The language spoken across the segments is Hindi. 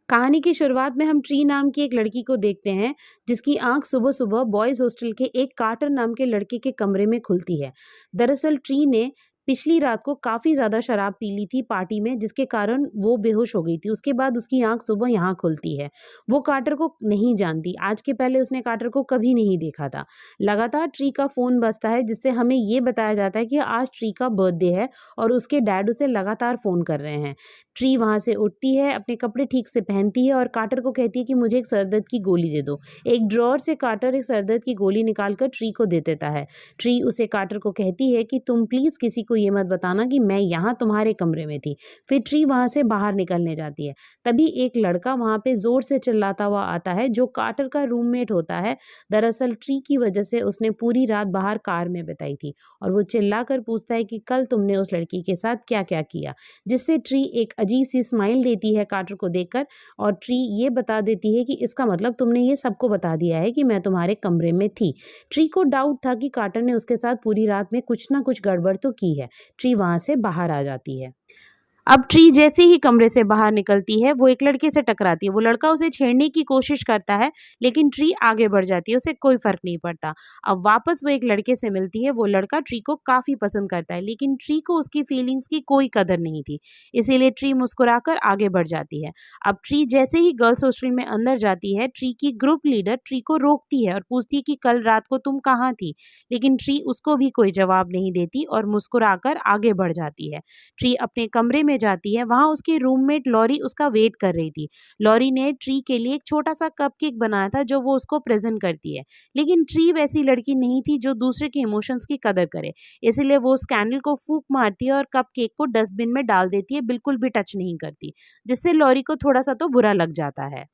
कहानी की शुरुआत में हम ट्री नाम की एक लड़की को देखते हैं जिसकी आंख सुबह सुबह बॉयज हॉस्टल के एक कार्टर नाम के लड़के के कमरे में खुलती है। दरअसल ट्री ने पिछली रात को काफी ज्यादा शराब पी ली थी पार्टी में, जिसके कारण वो बेहोश हो गई थी। उसके बाद उसकी आंख सुबह यहाँ खुलती है। वो कार्टर को नहीं जानती, आज के पहले उसने कार्टर को कभी नहीं देखा था। लगातार ट्री का फोन बजता है जिससे हमें ये बताया जाता है कि आज ट्री का बर्थडे है और उसके डैड उसे लगातार फोन कर रहे हैं। ट्री वहां से उठती है, अपने कपड़े ठीक से पहनती है और कार्टर को कहती है कि मुझे एक सरदर्द की गोली दे दो। एक ड्रॉअर से कार्टर एक सरदर्द की गोली निकालकर ट्री को दे देता है। ट्री उसे कार्टर को कहती है कि तुम प्लीज किसी को ये मत बताना कि मैं यहाँ तुम्हारे कमरे में थी। फिर ट्री वहां से बाहर निकलने जाती है। तभी एक लड़का वहां पे जोर से चिल्लाता हुआ आता है जो कार्टर का रूममेट होता है। दरअसल ट्री की वजह से उसने पूरी रात बाहर कार में बिताई थी और वो चिल्लाकर पूछता है कि कल तुमने उस लड़की के साथ क्या क्या किया, जिससे ट्री एक अजीब सी स्माइल देती है कार्टर को देखकर और ट्री ये बता देती है कि इसका मतलब तुमने ये सबको बता दिया है कि मैं तुम्हारे कमरे में थी। ट्री को डाउट था कि कार्टर ने उसके साथ पूरी रात में कुछ ना कुछ गड़बड़ तो की है। ट्री वहां से बाहर आ जाती है। अब ट्री जैसे ही कमरे से बाहर निकलती है वो एक लड़के से टकराती है। वो लड़का उसे छेड़ने की कोशिश करता है लेकिन ट्री आगे बढ़ जाती है, उसे कोई फर्क नहीं पड़ता। अब वापस वो एक लड़के से मिलती है। वो लड़का ट्री को काफी पसंद करता है लेकिन ट्री को उसकी फीलिंग्स की कोई कदर नहीं थी, इसीलिए ट्री मुस्कुराकर आगे बढ़ जाती है। अब ट्री जैसे ही गर्ल्स हॉस्टल में अंदर जाती है, ट्री की ग्रुप लीडर ट्री को रोकती है और पूछती है कि कल रात को तुम कहाँ थी, लेकिन ट्री उसको भी कोई जवाब नहीं देती और मुस्कुराकर आगे बढ़ जाती है। ट्री अपने कमरे में जाती है। वहां उसकी रूममेट लॉरी उसका वेट कर रही थी। लॉरी ने ट्री के लिए एक छोटा सा कपकेक बनाया था जो वो उसको प्रेजेंट करती है, लेकिन ट्री वैसी लड़की नहीं थी जो दूसरे के इमोशंस की कदर करे, इसलिए वो उस कैंडल को फूंक मारती है और कपकेक को डस्टबिन में डाल देती है, बिल्कुल भी टच नहीं करती, जिससे लॉरी को थोड़ा सा तो बुरा लग जाता है।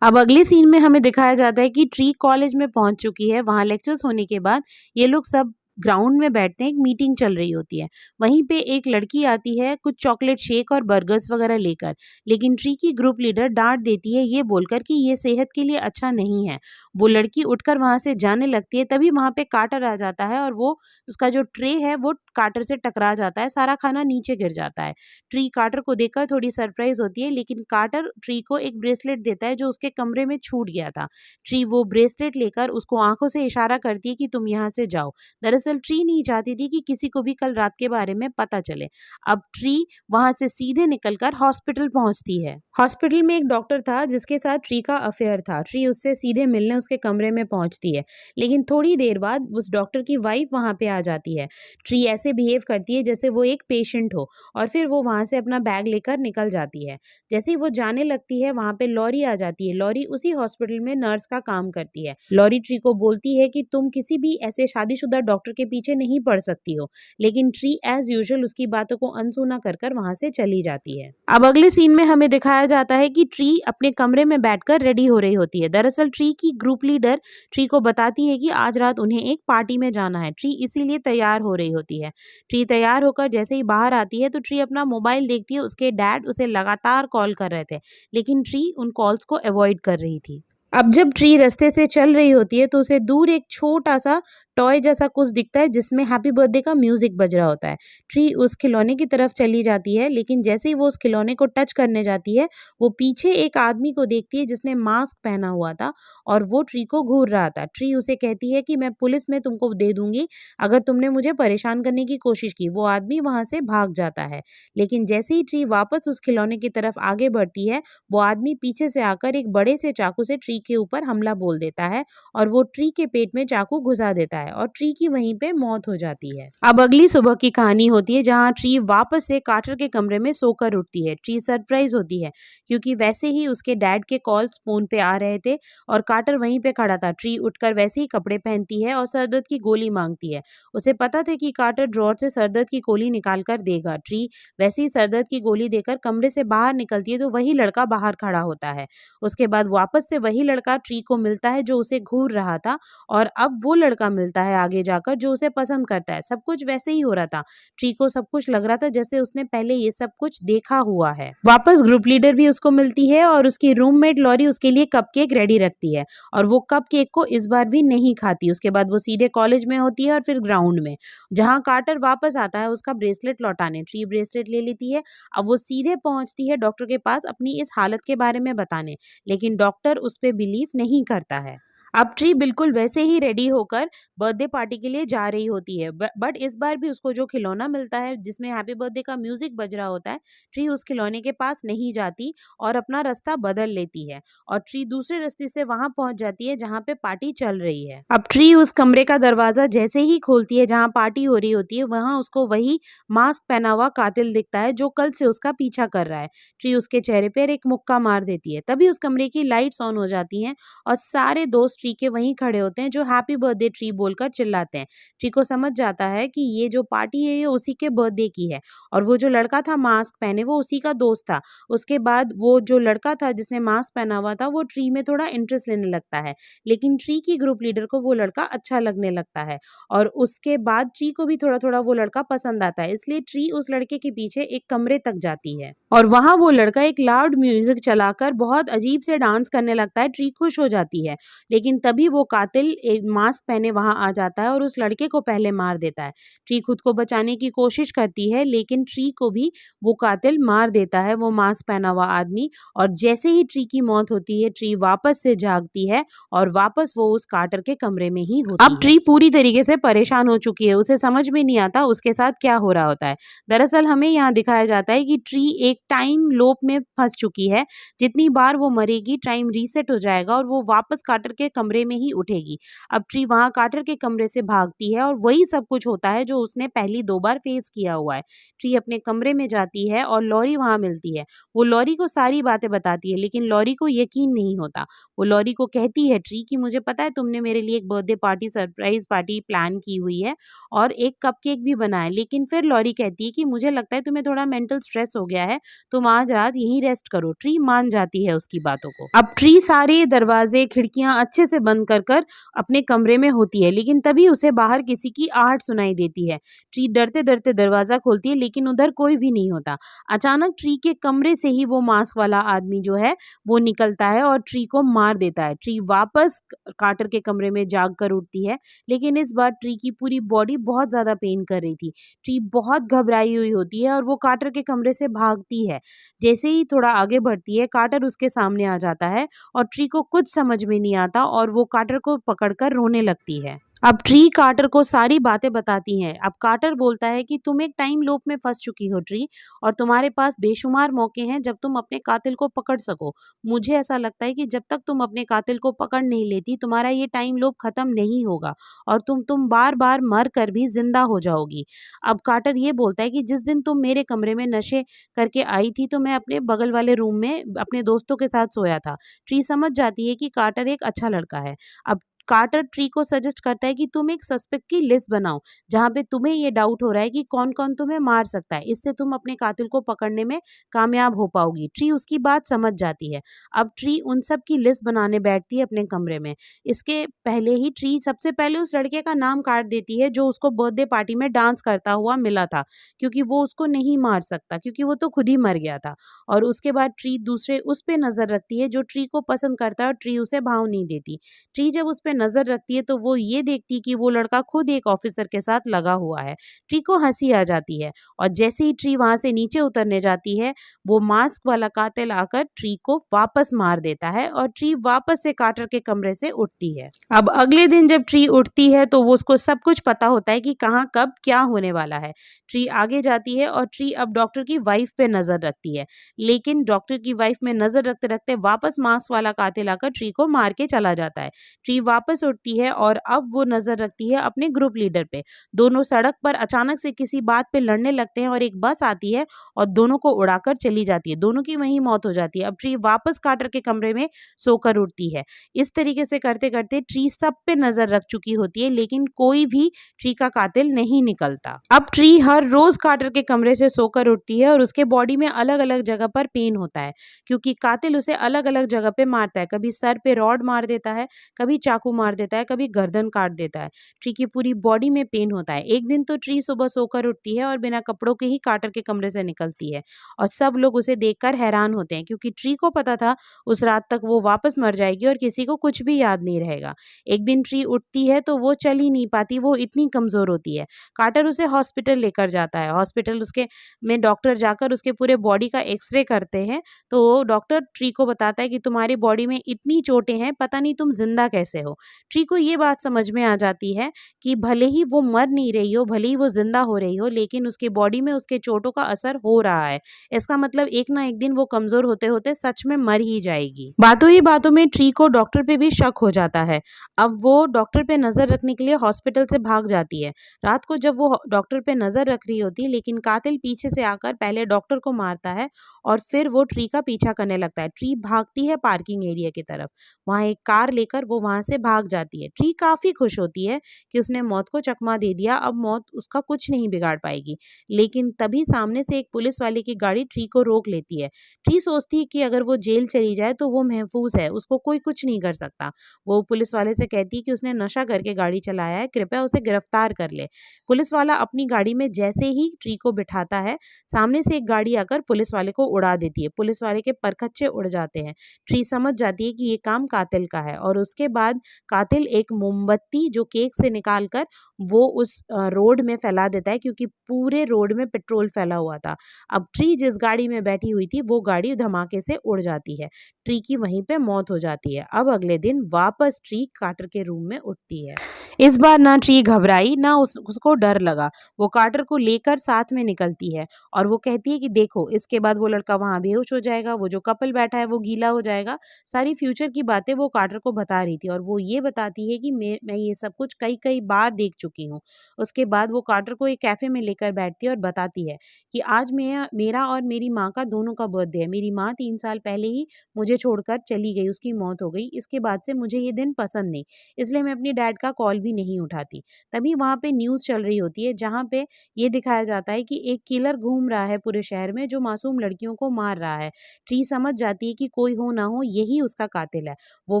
अब अगले सीन में हमें दिखाया जाता है कि ट्री कॉलेज में पहुंच चुकी है। वहां लेक्चर्स होने के बाद ये लोग सब ग्राउंड में बैठते हैं, एक मीटिंग चल रही होती है। वहीं पे एक लड़की आती है कुछ चॉकलेट शेक और बर्गर्स वगैरह लेकर, लेकिन ट्री की ग्रुप लीडर डांट देती है ये बोलकर कि ये सेहत के लिए अच्छा नहीं है। वो लड़की उठकर वहां से जाने लगती है। तभी वहां पे कार्टर आ जाता है और वो उसका जो ट्रे है वो कार्टर से टकरा जाता है, सारा खाना नीचे गिर जाता है। ट्री कार्टर को देखकर थोड़ी सरप्राइज होती है, लेकिन कार्टर ट्री को एक ब्रेसलेट देता है जो उसके कमरे में छूट गया था। ट्री वो ब्रेसलेट लेकर उसको आंखों से इशारा करती है कि तुम यहाँ से जाओ। दरअसल ट्री नहीं चाहती थी कि किसी को भी कल रात के बारे में पता चले। अब ट्री वहां से सीधे निकलकर हॉस्पिटल पहुंचती है। हॉस्पिटल में एक डॉक्टर था जिसके साथ ट्री का अफेयर था। ट्री उससे सीधे मिलने उसके कमरे में पहुंचती है, लेकिन थोड़ी देर बाद उस डॉक्टर की वाइफ वहां पे आ जाती है। ट्री ऐसे बिहेव करती है जैसे वो एक पेशेंट हो और फिर वो वहां से अपना बैग लेकर निकल जाती है। जैसे ही वो जाने लगती है वहां पे लॉरी आ जाती है। लॉरी उसी हॉस्पिटल में नर्स का काम करती है। लॉरी ट्री को बोलती है कि तुम किसी भी ऐसे शादीशुदा डॉक्टर के पीछे नहीं पड़ सकती हो, लेकिन ट्री एज यूजुअल उसकी बातों को अनसुना कर वहां से चली जाती है। अब अगले सीन में हमें दिखाया जाता है कि ट्री अपने कमरे में बैठकर रेडी हो रही होती है। दरअसल ट्री की ग्रुप लीडर ट्री को बताती है कि आज रात उन्हें एक पार्टी में जाना है। ट्री इसीलिए तैयार हो रही होती है। ट्री तैयार होकर जैसे ही बाहर आती है तो ट्री अपना मोबाइल देखती है। उसके डैड उसे लगातार कॉल कर रहे थे, लेकिन ट्री उन कॉल्स को अवॉइड कर रही थी। अब जब ट्री रास्ते से चल रही होती है तो उसे दूर एक छोटा सा टॉय जैसा कुछ दिखता है जिसमें हैप्पी बर्थडे का म्यूजिक बज रहा होता है। ट्री उस खिलौने की तरफ चली जाती है, लेकिन जैसे ही वो उस खिलौने को टच करने जाती है वो पीछे एक आदमी को देखती है जिसने मास्क पहना हुआ था और वो ट्री को घूर रहा था। ट्री उसे कहती है कि मैं पुलिस में तुमको दे दूंगी अगर तुमने मुझे परेशान करने की कोशिश की। वो आदमी वहां से भाग जाता है, लेकिन जैसे ही ट्री वापस उस खिलौने की तरफ आगे बढ़ती है वो आदमी पीछे से आकर एक बड़े से चाकू से ट्री के ऊपर हमला बोल देता है और वो ट्री के पेट में चाकू घुसा देता है और ट्री की वहीं पे मौत हो जाती है। अब अगली सुबह की कहानी होती है जहां ट्री वापस से कार्टर के कमरे में सोकर उठती है। ट्री सरप्राइज होती है क्योंकि वैसे ही उसके डैड के कॉल्स फोन पे आ रहे थे और कार्टर वहीं पे खड़ा था। ट्री उठकर वैसे ही कपड़े पहनती है और सरदर्द की गोली मांगती है। उसे पता था कि कार्टर ड्रॉर से सरदर्द की गोली निकाल कर देगा। ट्री वैसे ही सरदर्द की गोली देकर कमरे से बाहर निकलती है तो वही लड़का बाहर खड़ा होता है। उसके बाद वापस से वही लड़का ट्री को मिलता है जो उसे घूर रहा था और अब वो लड़का मिलता मिलता है आगे जाकर जो उसे पसंद करता है। सब कुछ वैसे ही हो रहा था। ट्री को सब कुछ लग रहा था जैसे उसने पहले ये सब कुछ देखा हुआ है। वापस ग्रुप लीडर भी उसको मिलती है और उसकी रूममेट लॉरी उसके लिए कपकेक रेडी रखती है और वो कपकेक को इस बार भी नहीं खाती। उसके बाद वो सीधे कॉलेज में होती है और फिर ग्राउंड में, जहाँ कार्टर वापस आता है उसका ब्रेसलेट लौटाने। ट्री ब्रेसलेट ले लेती है। अब वो सीधे पहुंचती है डॉक्टर के पास अपनी इस हालत के बारे में बताने, लेकिन डॉक्टर उस पर बिलीव नहीं करता है। अब ट्री बिल्कुल वैसे ही रेडी होकर बर्थडे पार्टी के लिए जा रही होती है, बट इस बार भी उसको जो खिलौना मिलता है जिसमें हैप्पी बर्थडे का म्यूजिक बज रहा होता है, ट्री उस खिलौने के पास नहीं जाती और अपना रास्ता बदल लेती है और ट्री दूसरे रास्ते से वहां पहुंच जाती है जहां पे पार्टी चल रही है। अब ट्री उस कमरे का दरवाजा जैसे ही खोलती है जहां पार्टी हो रही होती है, वहां उसको वही मास्क पहना हुआ कातिल दिखता है जो कल से उसका पीछा कर रहा है। ट्री उसके चेहरे पर एक मुक्का मार देती है। तभी उस कमरे की लाइट्स ऑन हो जाती हैं और सारे दोस्त ट्री के वहीं खड़े होते हैं जो हैप्पी बर्थडे ट्री बोलकर चिल्लाते हैं। ट्री को समझ जाता है कि ये जो पार्टी है ये उसी के बर्थडे की है और वो जो लड़का था मास्क पहने वो उसी का दोस्त था। उसके बाद वो जो लड़का था जिसने मास्क पहना हुआ था वो ट्री में थोड़ा इंटरेस्ट लेने लगता है, लेकिन ट्री की ग्रुप लीडर को वो लड़का अच्छा लगने लगता है और उसके बाद ट्री को भी थोड़ा थोड़ा वो लड़का पसंद आता है। इसलिए ट्री उस लड़के के पीछे एक कमरे तक जाती है और वहां वो लड़का एक लाउड म्यूजिक चलाकर बहुत अजीब से डांस करने लगता है। ट्री खुश हो जाती है, लेकिन तभी वो कातिल एक मास्क पहने वहां आ जाता है और उस लड़के को पहले मार देता है। ट्री खुद को बचाने की कोशिश करती है, लेकिन ट्री को भी वो कातिल मार देता है, वो मास्क पहना हुआ आदमी। और जैसे ही ट्री की मौत होती है ट्री वापस से जागती है और वापस वो उस कार्टर के कमरे में ही होती है। अब ट्री पूरी तरीके से परेशान हो चुकी है, उसे समझ में नहीं आता उसके साथ क्या हो रहा होता है। दरअसल हमें यहाँ दिखाया जाता है कि ट्री एक टाइम लूप में फंस चुकी है। जितनी बार वो मरेगी टाइम रीसेट हो जाएगा और वो वापस कार्टर के कमरे में ही उठेगी। अब ट्री वहां कार्टर के कमरे से भागती है और वही सब कुछ होता है जो उसने पहली 2 बार फेस किया हुआ है। ट्री अपने कमरे में जाती है और लॉरी वहां मिलती है। वो लॉरी को सारी बातें बताती है, लेकिन लॉरी को यकीन नहीं होता। वो लॉरी को कहती है ट्री कि मुझे पता है तुमने मेरे लिए एक birthday party surprise party plan की हुई है और एक कपकेक भी बना है, लेकिन फिर लॉरी कहती है कि मुझे लगता है तुम्हें थोड़ा मेंटल स्ट्रेस हो गया है, तुम आज रात यहीं रेस्ट करो। ट्री मान जाती है उसकी बातों को। अब ट्री सारे दरवाजे खिड़कियां अच्छे से बंद कर अपने कमरे में होती है, लेकिन तभी उसे बाहर किसी की आहट सुनाई देती है। ट्री डरते डरते दरवाजा खोलती है, लेकिन उधर कोई भी नहीं होता। अचानक ट्री के कमरे से ही वो मास्क वाला आदमी जो है वो निकलता है और ट्री को मार देता है। ट्री वापस कार्टर के कमरे में जाग कर उठती है, लेकिन इस बार ट्री की पूरी बॉडी बहुत ज्यादा पेन कर रही थी। ट्री बहुत घबराई हुई होती है और वो कार्टर के कमरे से भागती है। जैसे ही थोड़ा आगे बढ़ती है कार्टर उसके सामने आ जाता है और ट्री को कुछ समझ में नहीं आता और वो कार्टर को पकड़कर रोने लगती है। अब ट्री कार्टर को सारी बातें बताती हैं। अब कार्टर बोलता है कि तुम एक टाइम लूप में फंस चुकी हो ट्री, और तुम्हारे पास बेशुमार मौके हैं जब तुम अपने कातिल को पकड़ सको। मुझे ऐसा लगता है कि जब तक तुम अपने कातिल को पकड़ नहीं लेती तुम्हारा ये टाइम लूप खत्म नहीं होगा और तुम बार बार मर कर भी जिंदा हो जाओगी। अब कार्टर ये बोलता है कि जिस दिन तुम मेरे कमरे में नशे करके आई थी तो मैं अपने बगल वाले रूम में अपने दोस्तों के साथ सोया था। ट्री समझ जाती है कि कार्टर एक अच्छा लड़का है। अब कार्टर ट्री को सजेस्ट करता है कि तुम एक सस्पेक्ट की लिस्ट बनाओ जहां पे तुम्हें ये डाउट हो रहा है कि कौन कौन तुम्हें मार सकता है, इससे तुम अपने कातिल को पकड़ने में कामयाब हो पाओगी। ट्री उसकी बात समझ जाती है। अब ट्री उन सब की लिस्ट बनाने बैठती है अपने कमरे में। इसके पहले ही ट्री सबसे पहले उस लड़के का नाम काट देती है जो उसको बर्थडे पार्टी में डांस करता हुआ मिला था, क्योंकि वो उसको नहीं मार सकता क्योंकि वो तो खुद ही मर गया था। और उसके बाद ट्री दूसरे उस पे नजर रखती है जो ट्री को पसंद करता है और ट्री उसे भाव नहीं देती। ट्री जब उस पे नजर रखती है तो वो ये देखती कि वो लड़का खुद एक ऑफिसर के साथ लगा हुआ है। ट्री को हंसी आ जाती है और जैसे ही ट्री वहां से नीचे उतरने जाती है वो मास्क वाला कातिल आकर ट्री को वापस मार देता है और ट्री वापस से कार्टर के कमरे से उठती है। अब अगले दिन जब ट्री उठती है तो वो उसको सब कुछ पता होता है कि कहाँ कब क्या होने वाला है। ट्री आगे जाती है और ट्री अब डॉक्टर की वाइफ पे नजर रखती है, लेकिन डॉक्टर की वाइफ में नजर रखते रखते वापस मास्क वाला कातिल आकर ट्री को मार के चला जाता है। ट्री वापस उठती है और अब वो नजर रखती है अपने ग्रुप लीडर पे। दोनों सड़क पर अचानक से किसी बात पे लड़ने लगते हैं और एक बस आती है और दोनों को उड़ाकर चली जाती है। दोनों की वहीं मौत हो जाती है। अब ट्री वापस कार्टर के कमरे में सोकर उठती है। इस तरीके से करते करते ट्री सब पे नजर रख चुकी होती है, लेकिन कोई भी ट्री का कातिल नहीं निकलता। अब ट्री हर रोज कार्टर के कमरे से सोकर उठती है और उसके बॉडी में अलग अलग जगह पर पेन होता है, क्योंकि कातिल उसे अलग अलग जगह पे मारता है। कभी सर पे रॉड मार देता है, कभी चाकू चाकू मार देता है, कभी गर्दन काट देता है। ट्री की पूरी बॉडी में पेन होता है। एक दिन तो ट्री सुबह सोकर उठती है और बिना कपड़ों के ही कार्टर के कमरे से निकलती है और सब लोग उसे देखकर हैरान होते हैं क्योंकि ट्री को पता था उस रात तक वो वापस मर जाएगी और किसी को कुछ भी याद नहीं रहेगा। एक दिन ट्री उठती है तो वो चल ही नहीं पाती, वो इतनी कमजोर होती है। कार्टर उसे हॉस्पिटल लेकर जाता है। हॉस्पिटल उसके में डॉक्टर जाकर उसके पूरे बॉडी का एक्सरे करते हैं तो डॉक्टर ट्री को बताता है कि तुम्हारी बॉडी में इतनी चोटें हैं, पता नहीं तुम जिंदा कैसे हो। ट्री को ये बात समझ में आ जाती है कि भले ही वो मर नहीं रही हो, भले ही वो जिंदा हो रही हो, लेकिन उसकी बॉडी में उसके चोटों का असर हो रहा है। इसका मतलब एक ना एक दिन वो कमजोर होते होते सच में मर ही जाएगी। बातों ही बातों में ट्री को डॉक्टर पे भी शक हो जाता है। अब वो डॉक्टर पे नजर रखने के लिए हॉस्पिटल से भाग जाती है। रात को जब वो डॉक्टर पे नजर रख रही होती है, लेकिन कातिल पीछे से आकर पहले डॉक्टर को मारता है और फिर वो ट्री का पीछा करने लगता है। ट्री भागती है पार्किंग एरिया की तरफ। वहां एक कार लेकर वो वहां से भाग जाती है। ट्री काफी खुश होती है कि उसने मौत को चकमा दे दिया, अब मौत उसका कुछ नहीं बिगाड़ पाएगी। लेकिन तभी सामने से एक पुलिस वाले की गाड़ी ट्री को रोक लेती है। ट्री सोचती है कि अगर वो जेल चली जाए तो वो महफूज है, उसको कोई कुछ नहीं कर सकता। वो पुलिस वाले से कहती है कि उसने नशा करके गाड़ी चलाया है, कृपया उसे गिरफ्तार कर ले। पुलिस वाला अपनी गाड़ी में जैसे ही ट्री को बिठाता है, सामने से एक गाड़ी आकर पुलिस वाले को उड़ा देती है। पुलिस वाले के परखच्चे उड़ जाते हैं। ट्री समझ जाती है कि ये काम कातिल का है और उसके बाद कातिल एक मोमबत्ती जो केक से निकालकर वो उस रोड में फैला देता है क्योंकि पूरे रोड में पेट्रोल फैला हुआ था। अब ट्री जिस गाड़ी में बैठी हुई थी वो गाड़ी धमाके से उड़ जाती है। ट्री की वहीं पे मौत हो जाती है। अब अगले दिन वापस ट्री कार्टर के रूम में उठती है। इस बार ना ट्री घबराई ना उसको डर लगा। वो कार्टर को लेकर साथ में निकलती है और वो कहती है कि देखो इसके बाद वो लड़का वहां बेहोश हो जाएगा, वो जो कपल बैठा है वो गीला हो जाएगा। सारी फ्यूचर की बातें वो कार्टर को बता रही थी और वो ये बताती है कि मैं ये सब कुछ कई कई बार देख चुकी हूँ। उसके बाद वो कार्टर को एक कैफे में लेकर बैठती है और बताती है कि आज मेरा और मेरी माँ का दोनों का बर्थडे है। मेरी माँ 3 साल पहले ही मुझे छोड़कर चली गई, उसकी मौत हो गई। इसके बाद से मुझे ये दिन पसंद नहीं, इसलिए मैं अपनी डैड का कॉल भी नहीं उठाती। तभी वहाँ पे न्यूज़ चल रही होती है जहाँ पे ये दिखाया जाता है कि एक किलर घूम रहा है पूरे शहर में जो मासूम लड़कियों को मार रहा है। ट्री समझ जाती है कि कोई हो ना हो यही उसका कातिल है। वो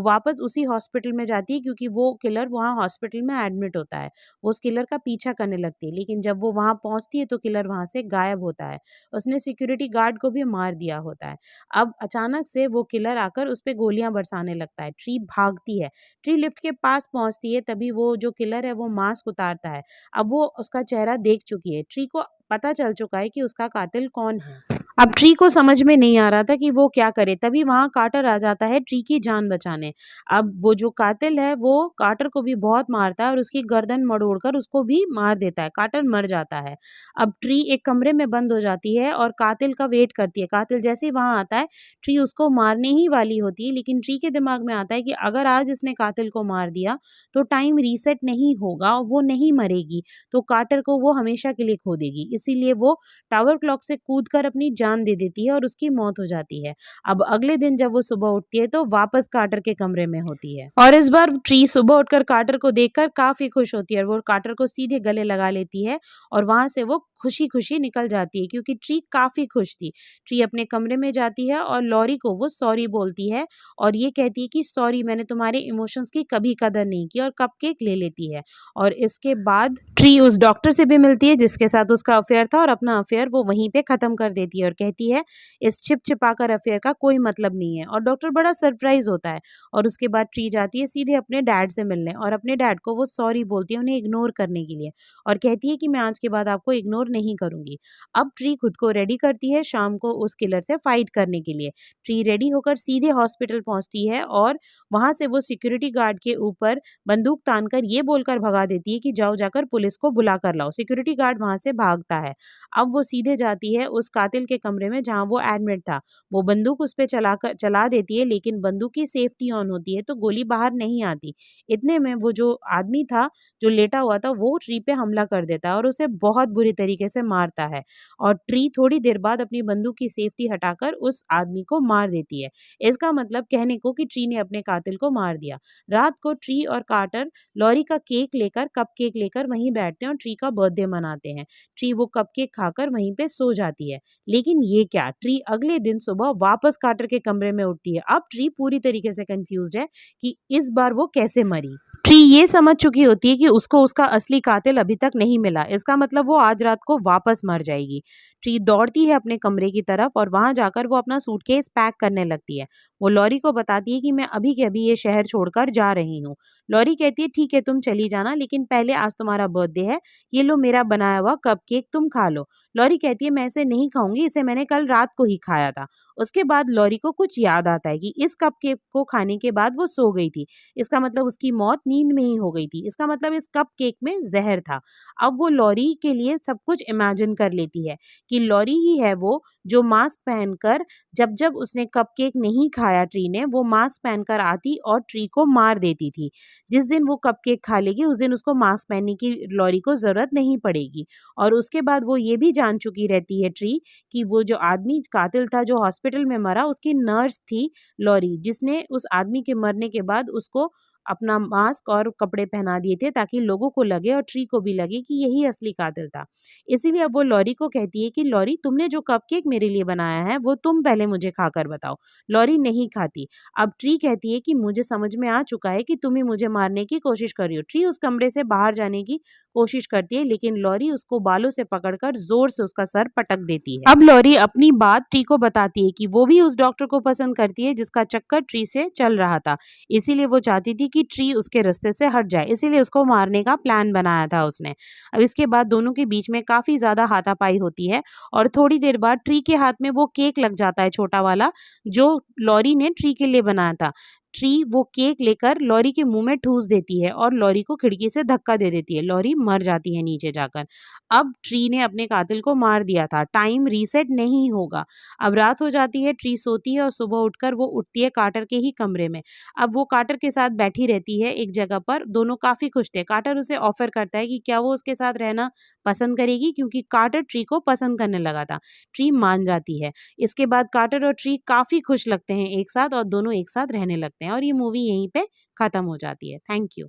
वापस उसी हॉस्पिटल में जाती है क्योंकि वो किलर वहाँ हॉस्पिटल में एडमिट होता है। वो उस किलर का पीछा करने लगती है, लेकिन जब वो वहाँ पहुँचती है तो किलर वहाँ से गायब होता है। उसने सिक्योरिटी गार्ड को भी मार दिया होता है। अब अचानक से वो किलर आकर उस पे गोलियां बरसाने लगता है। ट्री भागती है। ट्री लिफ्ट के पास पहुंचती है, तभी वो जो किलर है वो मास्क उतारता है। अब वो उसका चेहरा देख चुकी है। ट्री को पता चल चुका है कि उसका कातिल कौन है। अब ट्री को समझ में नहीं आ रहा था कि वो क्या करे। तभी वहां कार्टर आ जाता है ट्री की जान बचाने। अब वो जो कातिल है वो कार्टर को भी बहुत मारता है और उसकी गर्दन मड़ोड़कर उसको भी मार देता है। कार्टर मर जाता है। अब ट्री एक कमरे में बंद हो जाती है और कातिल का वेट करती है। कातिल जैसे ही वहां आता है ट्री उसको मारने ही वाली होती है, लेकिन ट्री के दिमाग में आता है कि अगर आज इसने कातिल को मार दिया तो टाइम रीसेट नहीं होगा और वो नहीं मरेगी, तो कार्टर को वो हमेशा के लिए खो देगी। इसीलिए वो टावर क्लॉक से कूदकर अपनी जान दे देती है और उसकी मौत हो जाती है। अब अगले दिन जब वो सुबह उठती है तो वापस कार्टर के कमरे में होती है और इस बार ट्री सुबह उठकर कार्टर को देखकर काफी खुश होती है और वो कार्टर को सीधे गले लगा लेती है और वहां से वो खुशी खुशी निकल जाती है क्योंकि ट्री काफी खुश थी। ट्री अपने कमरे में जाती है और लॉरी को वो सॉरी बोलती है और ये कहती है कि सॉरी, मैंने तुम्हारे इमोशंस की कभी कदर नहीं की, और कपकेक ले लेती है। और इसके बाद ट्री उस डॉक्टर से भी मिलती है जिसके साथ उसका अफेयर था और अपना अफेयर वो वहीं पे खत्म कर देती है और कहती है इस छिप छिपाकर अफेयर का कोई मतलब नहीं है। और डॉक्टर बड़ा सरप्राइज होता है और उसके बाद ट्री जाती है सीधे अपने डैड से मिलने और अपने डैड को वो सॉरी बोलती है उन्हें इग्नोर करने के लिए और कहती है कि मैं आज के बाद आपको इग्नोर नहीं करूंगी। अब ट्री खुद को रेडी करती है शाम को उस किलर से फाइट करने के लिए। ट्री रेडी होकर सीधे हॉस्पिटल पहुंचती है और वहां से वो सिक्योरिटी गार्ड के ऊपर बंदूक तानकर ये बोलकर भगा देती है कि जाओ जाकर पुलिस को बुला कर लाओ। सिक्योरिटी गार्ड वहां से भागता है। अब वो सीधे जाती है उस कातिल के कमरे में जहां वो एडमिट था। वो बंदूक उस पे चला देती है, लेकिन बंदूक की सेफ्टी ऑन होती है तो गोली बाहर नहीं आती। इतने में वो जो आदमी था जो लेटा हुआ था वो ट्री पे हमला कर देता है और उसे बहुत बुरी तरीके तरीके से मारता है और ट्री थोड़ी देर बाद अपनी बंदूक की सेफ्टी हटाकर उस आदमी को मार देती है। इसका मतलब कहने को कि ट्री ने अपने कातिल को मार दिया। रात को ट्री और कार्टर लॉरी का कप केक लेकर वहीं बैठते हैं और ट्री का बर्थडे मनाते हैं। ट्री वो कप केक खाकर वहीं पे सो जाती है। लेकिन ये क्या, ट्री अगले दिन सुबह वापस कार्टर के कमरे में उठती है। अब ट्री पूरी तरीके से कंफ्यूज्ड है कि इस बार वो कैसे मरी। ट्री ये समझ चुकी होती है कि उसको उसका असली कातिल अभी तक नहीं मिला, इसका मतलब वो आज रात को वापस मर जाएगी। ट्री दौड़ती है अपने कमरे की तरफ और वहां जाकर वो अपना सूटकेस पैक करने लगती है। वो लॉरी को बताती है कि मैं अभी के अभी ये शहर छोड़कर जा रही हूँ। लॉरी कहती है ठीक है तुम चली जाना, लेकिन पहले आज तुम्हारा बर्थडे है, ये लो मेरा बनाया हुआ कप केक तुम खा लो। लॉरी कहती है मैं इसे नहीं खाऊंगी, इसे मैंने कल रात को ही खाया था। उसके बाद लॉरी को कुछ याद आता है कि इस कप केक को खाने के बाद वो सो गई थी, इसका मतलब उसकी मौत नींद में ही हो गई थी, इसका मतलब इस कप केक में जहर था। अब वो लॉरी के लिए सब कुछ इमेजिन कर लेती है कि लॉरी ही है वो जो मास्क पहनकर, जब जब उसने कप केक नहीं खाया ट्री ने, वो मास्क पहनकर आती और ट्री को मार देती थी। जिस दिन वो कप केक खा लेगी उस दिन उसको मास्क पहनने की लॉरी को जरूरत नहीं पड़ेगी। और उसके बाद वो ये भी जान चुकी रहती है ट्री कि वो जो आदमी कातिल था जो हॉस्पिटल में मरा, उसकी नर्स थी लॉरी, जिसने उस आदमी के मरने के बाद उसको अपना मास्क और कपड़े पहना दिए थे ताकि लोगों को लगे और ट्री को भी लगे कि यही असली कातिल था। इसीलिए अब वो लॉरी को कहती है कि लॉरी तुमने जो कपकेक मेरे लिए बनाया है वो तुम पहले मुझे खाकर बताओ। लॉरी नहीं खाती। अब ट्री कहती है कि मुझे समझ में आ चुका है कि तुम ही मुझे मारने की कोशिश कर रही हो। ट्री उस कमरे से बाहर जाने की कोशिश करती है लेकिन लॉरी उसको बालों से पकड़कर जोर से उसका सर पटक देती है। अब लॉरी अपनी बात ट्री को बताती है कि वो भी उस डॉक्टर को पसंद करती है जिसका चक्कर ट्री से चल रहा था, इसीलिए वो चाहती थी कि ट्री उसके रास्ते से हट जाए, इसीलिए उसको मारने का प्लान बनाया था उसने। अब इसके बाद दोनों के बीच में काफी ज्यादा हाथापाई होती है और थोड़ी देर बाद ट्री के हाथ में वो केक लग जाता है छोटा वाला जो लॉरी ने ट्री के लिए बनाया था। ट्री वो केक लेकर लॉरी के मुंह में ठूस देती है और लॉरी को खिड़की से धक्का दे देती है। लॉरी मर जाती है नीचे जाकर। अब ट्री ने अपने कातिल को मार दिया था, टाइम रीसेट नहीं होगा। अब रात हो जाती है, ट्री सोती है और सुबह उठकर वो उठती है कार्टर के ही कमरे में। अब वो कार्टर के साथ बैठी रहती है एक जगह पर, दोनों काफी खुश थे। कार्टर उसे ऑफर करता है कि क्या वो उसके साथ रहना पसंद करेगी, क्योंकि कार्टर ट्री को पसंद करने लगा था। ट्री मान जाती है। इसके बाद कार्टर और ट्री काफी खुश लगते हैं एक साथ और दोनों एक साथ रहने लगते हैं और ये मूवी यहीं पे खत्म हो जाती है। Thank you.